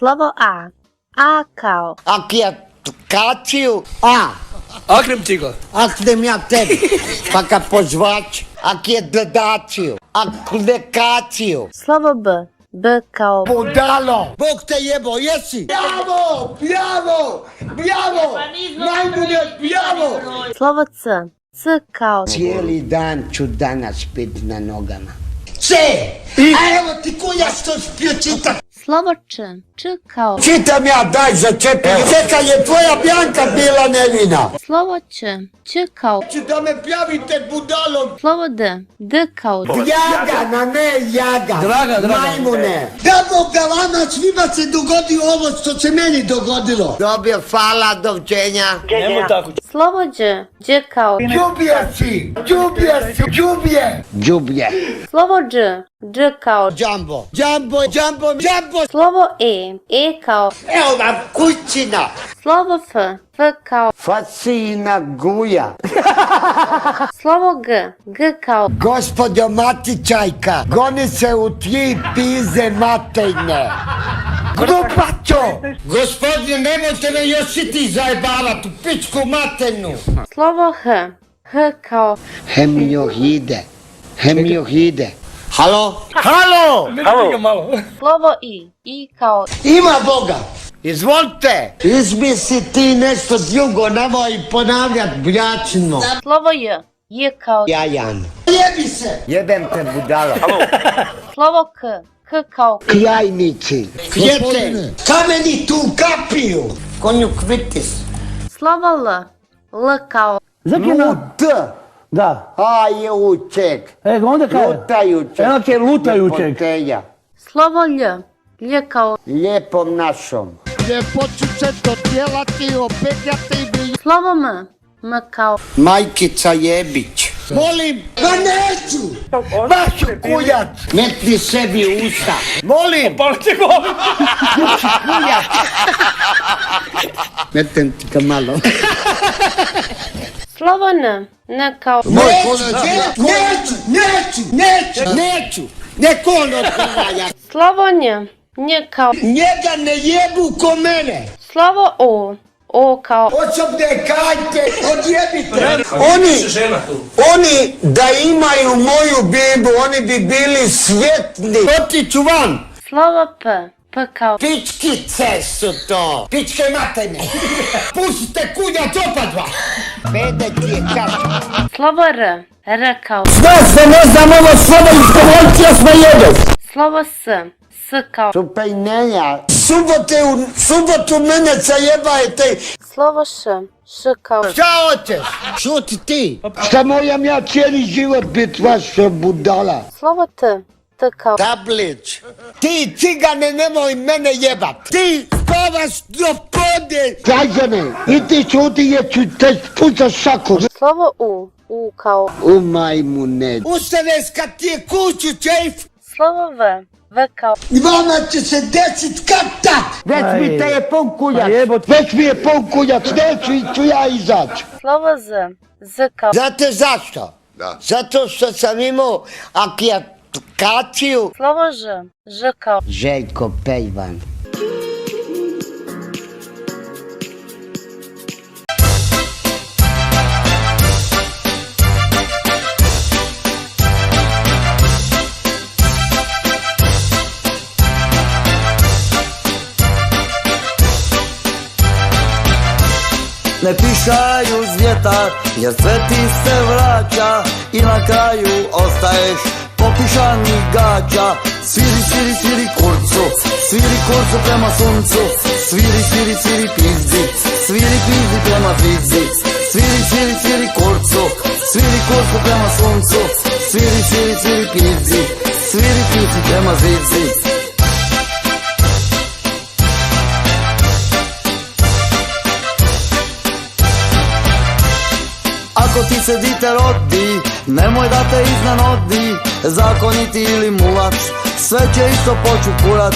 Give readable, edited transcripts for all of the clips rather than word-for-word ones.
Slovo A. A kao. Akijaciju. A. Akrem cigla. Aknem ja tebi. Pa ka pozvač. Akijedaciju. Aklekaciju. Slovo B. B kao. Budalo. Bog te jebo, jesi? Bjavo! Bjavo! Bjavo! Najbolje bjavo! Slovo C. C kao. Cijeli dan ću danas pit na nogama. C! A evo ti kuja što spio čitat. Slovo Č. Č kao. Čitam ja, daj začepi. Čekaj, je tvoja Bjanka bila nevina. Slovo Č. Č kao. Či da me pjavite budalom. Slovo D. D kao. Jagana, ne jaga. Draga. Majmune. Da Bog da vama svima se dogodi ovo što se meni dogodilo. Dobio, hvala, doviđenja. Nemoj tako. Slovo Đ. Đ kao. Đubje si, đubje si, đubje. Đubje. Slovo Dž. Dž kao. Džambo, džambo, džambo, džambo. Slovo E. E kao. Evo vam kućina. Slovo F. F kao. Fasina guja. Slovo G. G kao. Gospodjo Matičajka, goni se u 3 pize matejne. Grupačo! Gospodine, nemojte me još ti zajebavat u pičku matejnu. Slovo H. H kao. Hemiohide. Hemiohide. Halo? Halo! Halo. Malo. Slovo I. I kao. Ima Boga! Izvolite! Izmisli ti nešto drugo, nemoj ponavljat bljačino. Slovo J. J kao. Jajan. Jebi se! Jebem te budalo. Slovo K. K kao. Krajnici. Kvijete. Kameni tu kapiju. Konju kvitis. Slovo L. L kao. Lut. Da. A je uček. Onda kaj? Lutajuček. Eno je lutajuček. Ljepoteja. Slovo Lj. Lj kao. Lijepom našom. Ljepoću se dodjelati, opetljati. Slovo M. M kao. Majkica Jebić. Molim. Ma neću. Vašu kuljac. Metni sebi u usta. Molim. Palite go. Kuljac. Metem ti ga malo. Slovo N. N kao. Neću. Neko on odgovaja. Slovo Nj. Nj kao. Njega ne jebu ko mene. Slovo O. O kao. Osobne kajte, odjebite. Oni da imaju moju Bibu, oni bi bili svjetni. Otiću van. Slovo P. P kao. Pičkice su to. Pičke materne. Pustite kuljac opadva. Bede ti je kaša. Slovo R. R kao. Zna se, ne znam ovo slovo izgovorcija smo jedu. Slovo S. S kao. Supejnenja. Subotu mene zajebajte. Slovo Š. Š kao. Šta hoćeš? Šuti ti. Šta moram ja cijeli život bit vaša budala? Slovo T. T kao. Tablić. Ti cigane nemoj mene jebat. Ti spavaš do podne. Građane, i ti čuti jer ću te pucat šakom. Slovo U. U kao. U majmune. Ustaneš kad ti je kuću, čejf. Slovo V. V kao. Vama će se desit kad tak. Već mi te je pun kuljac. Već mi je pun kuljac, neću i ću ja izaći. Slovo Z. Z kao. Znate zašto? Da. Zato što sam imao akijaciju. Slovo Ž. Ž kao. Željko Pejvan. Ne pišaju s vjetar, jer sve ti se vraća i na kraju ostaješ popišanih gaća. Sviri kurcu prema suncu, sviri pizdi, sviri pizdi prema pizdi. Sviri kurcu prema suncu, sviri pizdi, sviri pizdi prema zidzi. Ako ti se dite rodi, nemoj da te iznenodi, zakoniti ili mulac, sve će isto poču kurac.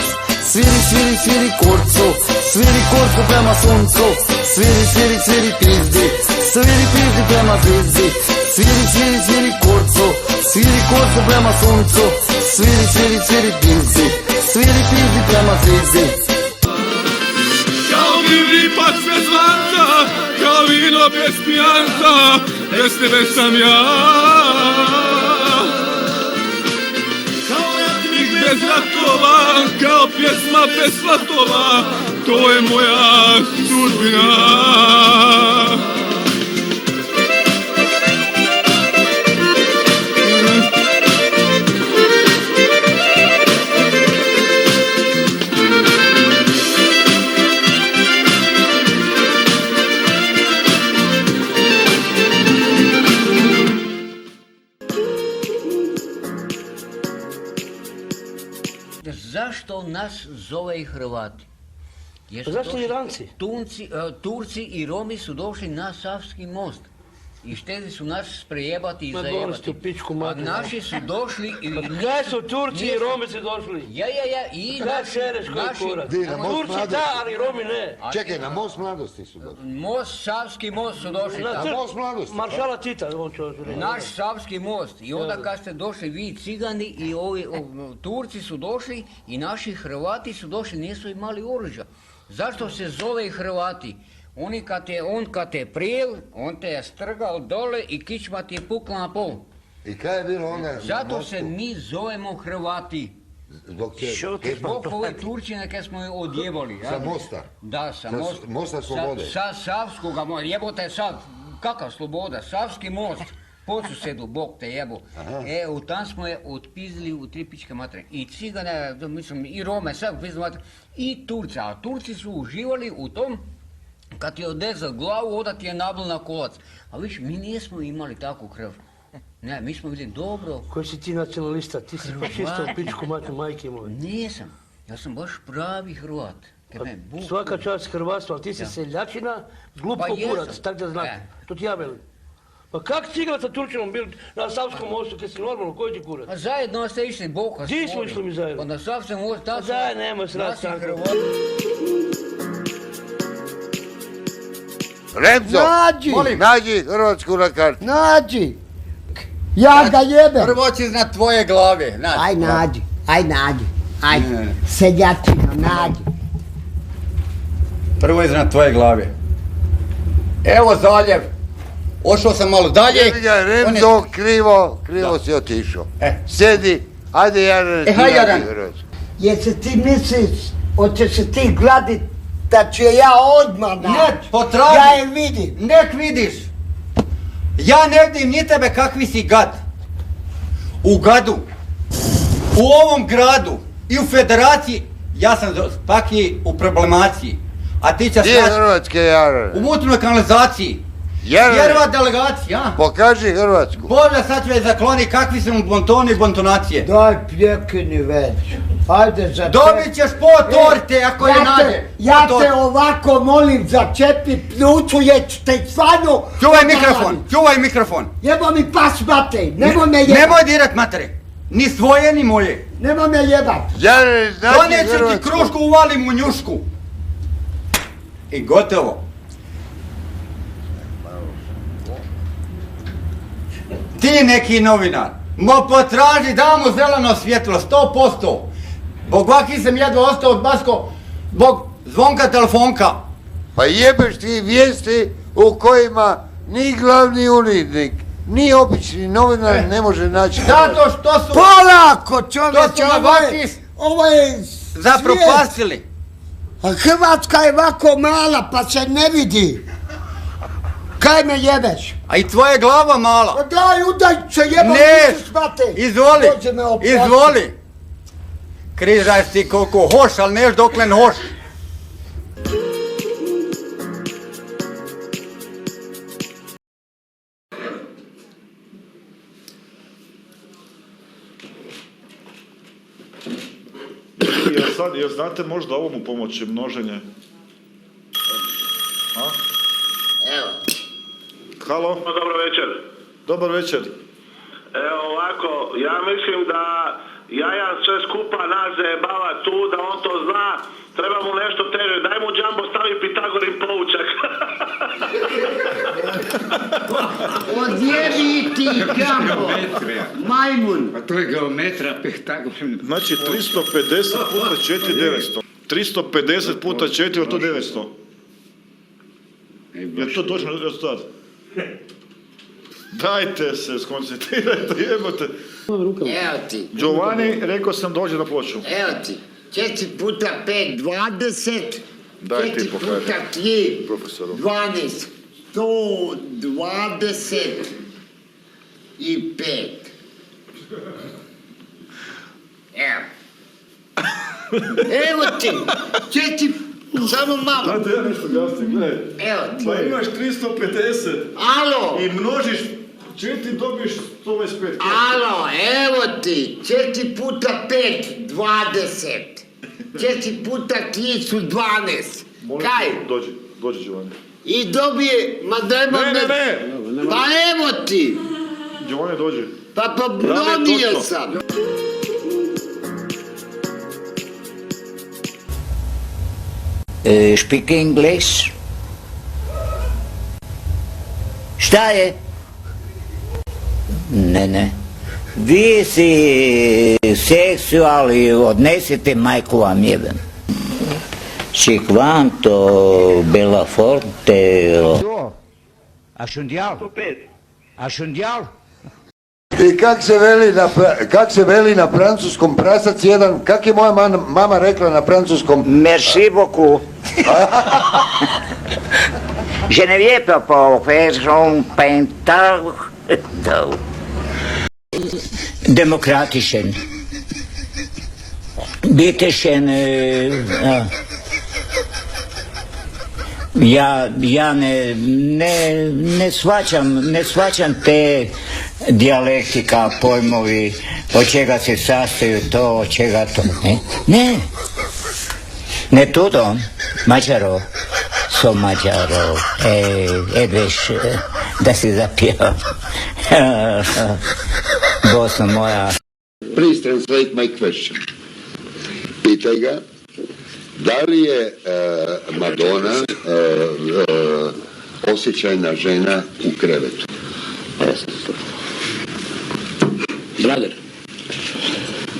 Sviri kurcu prema suncu, sviri pizdi, sviri pizdi prema zizdi. Sviri kurcu prema suncu, sviri pizdi, sviri pizdi prema zizdi. bio bez pijanca, bez tebe sam ja. Kao ratnik bez ratova, kao pjesma bez svatova, to je moja sudbina. Zašto nas zove i Hrvati? Jer su Zašto došli- Iranci? Turci i Romi su došli na Savski most i šteli su nas sprejebati i Ma doli ste zajebati. u pičku A materinu. naši su došli i... Gdje su Turci i Nisu. Romi su došli? Ja, i Kaj naši... šereš koji kurac? Di, na most Turci mladosti. da, ali Romi ne. Čekaj, na most mladosti su došli. Most, Savski most su došli Na tamo. crk most mladosti, Maršala Tita, on će reći. Naš Savski most. I onda kad ste došli vi Cigani i ovi Turci su došli i naši Hrvati su došli, nisu imali oružja. Zašto se zove i Hrvati? On kad te prijel, on te je strgal dole i kičma ti je pukla na pol. I kaj je bilo onda? na Zato mostu? se mi zovemo Hrvati. Zbog čega? Šuti. Zbog ove Turčine kad smo je odjebali. Sa mosta? Da, sa Sa mosta. mosta Slobode? Sa Savskoga mosta. Jebote sad, kakav Sloboda? Savski most. Posusedu, Bog te jebo. U tam smo je otpizili u tri pičke matre. I Cigane, mislim, i Rome, sad pizli matre. I Turci. A Turci su uživali u tom, kad ti je odezao glavu, onda ti je nabil na kolac. A viš, mi nismo imali takvu krv. Ne, mi smo bili dobro. Koji si ti nacionalista? Ti si fašista u pičku materinu, majke moje. Nisam. Ja sam baš pravi Hrvat. Kaj me Bog- Svaka čast Hrvatstva, ali ti si Ja. seljačina, glup Pa ko jesam. kurac, tak da znate. E. To ti ja velim. Pa kak si igrat sa Turčinom bil na Savskom mostu, kad si normalno, koji ti kurac? Pa zajedno ste išli Boka. Di smo išli mi zajedno? Pa na Savskom mostu, Pa zajedno, nemoj srati naši tako. Hrvati. Remzo, Nađi. nađi Hrvatsku na karti. Nađi. Ja ga jebem. Prvo će iznad tvoje glave, znaš. Aj nađi, aj nađi. Aj, seljačino, nađi. Prvo iznad tvoje glave. Evo zaljev. Ošao sam malo dalje. Jedi ga, Remzo, krivo si otišao. Sjedi, ajde Jaran, ti haj, Jaran. nađi Hrvatsku. Jer se ti misliš, hoćeš se ti gladit, da ću je ja odmah naći. Ne, potraži. Ja je vidim. Nek vidiš. Ja ne vidim ni tebe kakvi si gad. U gadu. U ovom gradu. I u federaciji. Ja sam paki u problemaciji. A ti ćeš Gdje je naći Hrvatske, Jaran? u mutnoj kanalizaciji. Jaran, Jerva delegacija. pokaži Hrvatsku. Bože, sad ću je zakloni kakvi su mu bontoni i bontonacije. Daj pljekini već. Ajde za Dobit ćeš po torte ako je nađe. Ja Po te torte. ovako molim za čepi pljuču jer ću te stvarno... Čuvaj mikrofon. Jebo mi pas matej, nemoj me jebat. Nemoj direkt matere. Ni svoje, ni moje. Nemoj me jebat. Jaran, nađi Doneću ti Hrvatsku. krušku, uvalim u njušku. I gotovo. Ti neki novinar, potraži, da mu zeleno svjetlo, 100%. Bog vaki sam jedva ostao od Basko, zbog zvonka telefonka. Pa jebeš ti vijesti u kojima ni glavni urednik, ni obični novinar ne može naći Hrvatsku. Zato što su Polako To čovječe, su na vaki ovo je svijet. zapropastili. A Hrvatska je ovako mala pa se ne vidi. Kaj me jebeš? A i tvoja glava mala. Pa daj udaj se jebam Ne, nisu smate. izvoli, Dođe me oprosti. izvoli. Križaj ti koliko hoš, ali neš dokle hoš. Jel znate možda ovomu pomoći množenje? A? Evo. Halo? Dobro večer. Dobar večer. Evo ovako, ja mislim da Jajan sve skupa nas zajebava tu, da on to zna, treba mu nešto teže, daj mu džambo stavi Pitagorin poučak. Odjebi ti džambo, majmun. Pa to je geometra, Pitagorin. Znači 350 puta 4, 900. 350 puta 4, to 900. Je to točno rezultat? Dajte se, skoncentrirajte, jebote. Evo ti. Giovanni, rekao sam dođe na ploču. Evo ti. 4 puta 5, 20. Daj ti 4 pokaži. puta 3, Profesoru. 12. 120 i 5. Evo. Evo ti. 4, samo malo. Dajte ja nešto gastim, gledaj. Evo ti. Pa imaš 350 Alo. i množiš 4, dobiješ 125. Alo, evo ti. 4 puta 5, 20. 4 puta 3 su 12. Kaj? Dođi Giovanni. I dobije, ma dajmo Ne. Pa evo ti. Giovanni dođi. Pa donio sam. Speak English? Šta je? Ne. Vi si seksualni, odnesite majku vam jebem. Cikvanto, Bella Forte... Ašundjal? I kak se veli na francuskom prasac jedan, kak je moja mama rekla na francuskom? Merci beaucoup. Je ne viens pas pour faire son pintar. Demokratischen. Bitteschön. Ja ne shvaćam te dijalektika, pojmovi, od čega se sastoju to, od čega to. Ne tutto, Mađaro, som Mađaro, edveš, da si zapio. Bosna moja. Please translate my question. Pitaj ga, da li je Madonna osjećajna žena u krevetu? Brother.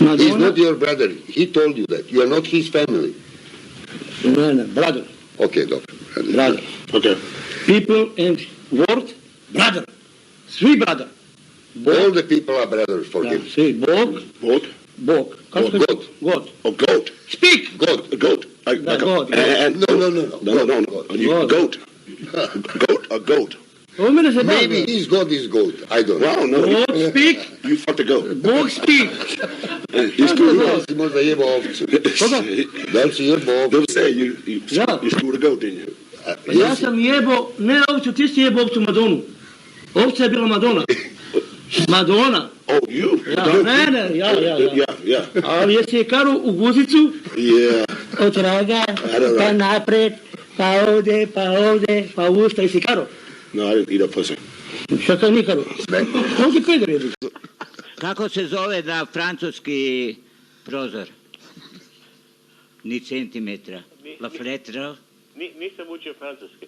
He's not your brother. He told you that. You are not his family. No, brother. Okay, dobro. Brother. Okay. People and word, brother. Svi brother. All the people are brothers for him. Svi, Bog. God. God. Oh, goat. Speak. Goat. God. No. Goat. A goat. Ovo mene se bavi. Maybe his God is goat. I don't know. No. God speak. You fucked a goat. Bog speak. Da li si možda jebao ovcu? Koga? Da li si jebao ovcu? Don't say you Ja. screwed a goat in you. Ja sam jebo, ne ovcu, ti si jebo ovcu Madonu. Ovca je bila Madonna. Madonna. Oh, you? Ja. Yeah. Ali jesi je karu u guzicu? Yeah. Od raga, pa napred, pa ovde, pa usta i si karo. No, I didn't eat a pussy. Šta kao ni karo? On ti peder je. Kako se zove na francuski prozor? Ni centimetra. La fletra? Nisam učio francuski.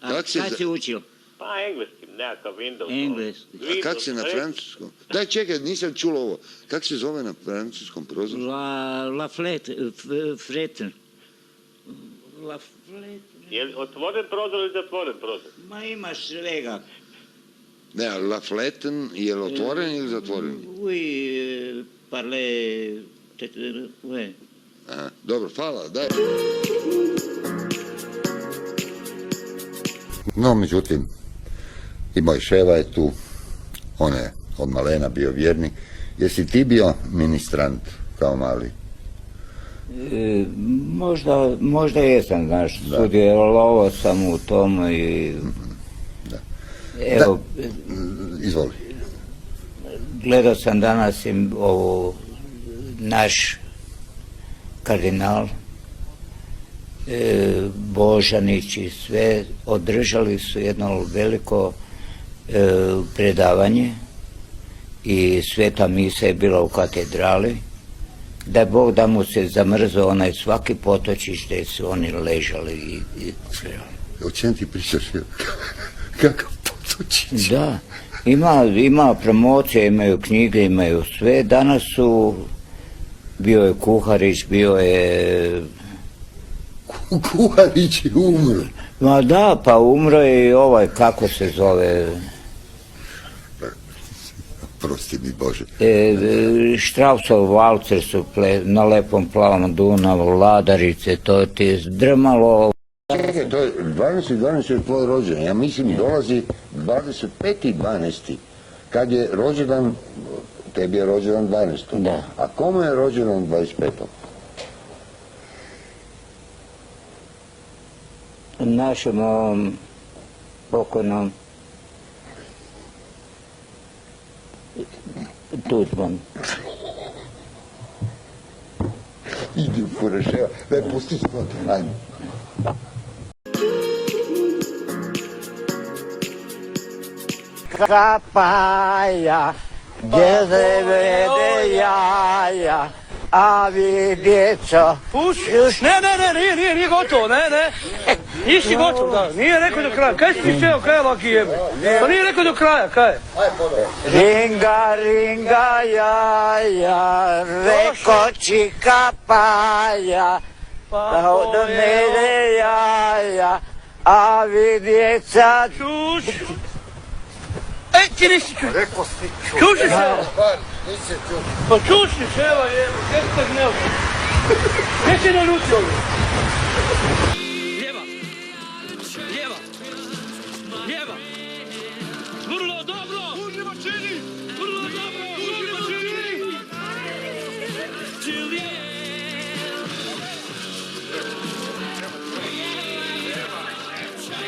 A kada si učio? Pa engleski, nekakav Windows. Engleski. A kak se na francuskom? Daj čekaj, nisam čulo ovo. Kak se zove na francuskom prozoru? La fletra. Je li otvoren prozor ili zatvoren prozor? Ma imaš svega. Ne, La Fleten, je li otvoren ili zatvoren? Oui, parle... Ouais. Aha, dobro, hvala, daj. No, međutim, i moj Ševa je tu, on je od malena bio vjernik. Jesi ti bio ministrant kao mali? Možda jesam, znaš, sudjelovao sam u tomu i... Evo, izvoli. Gledao sam danas ovo, naš kardinal, Božanić i sve, održali su jedno veliko predavanje i sveta misa je bila u katedrali. Da je Bog da mu se zamrzao onaj svaki potočić gdje su oni ležali i sve. O čem ti pričaš? Kakav potočić? Da, ima promocije, imaju knjige, imaju sve. Danas bio je Kuharić, bio je Kuharić je umro. Ma da, pa umro je i ovaj, kako se zove, Prosti mi Bože. Štrausov valcer su na lepom plavom Dunavu, Ladarice, to ti je drmalo. Čekaj, to je 12.12. je tvoj rođendan. Ja mislim dolazi 25.12. Kad je rođendan, tebi je rođendan 12. Da. A kome je rođendan 25. Našem ovom pokojnom Tuđman. Idi u Fureševa, daj pusti spot, ajmo. Kapaja, gdje se vede jaja, a vi djeco... Puši, nije gotovo, ne. Nisi gotovo, da, nije rekao do kraja. Kaj si ti šteo, kaj je laki jebe? Pa nije rekao do kraja, kaj je? Ringa, ringa, jaja, reko čika paja, da od mene jaja, a vi djeca... Čuš! Ej, ti nisi čuš! Rekao si čuš. Čuši se! Nisi čuš. Pa čuši se, evo jebe, kaj si tak gneo? Kaj si naljutio? Lijeva! Vrlo dobro! Užimo čini! Vrlo dobro! Užimo čini! Čili!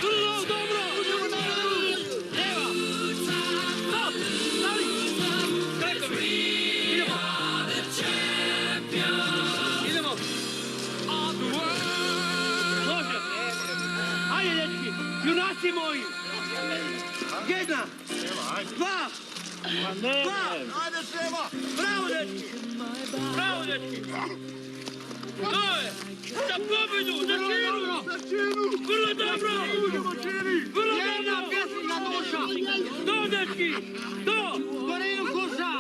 Vrlo dobro! Užimo čini! Lijeva! Stop! Stali! Preko mi! Idemo! Može! Ajde, dečki! Junaci moji! Jedna! Dva! Dva! Ajde, treba! Bravo, dečki! Bravo, dečki! To je! Za pobedu! Za činu! Vrlo dobro! Vrlo dobro! Pjesnika duša! To, dečki! To! Gorinu kuša!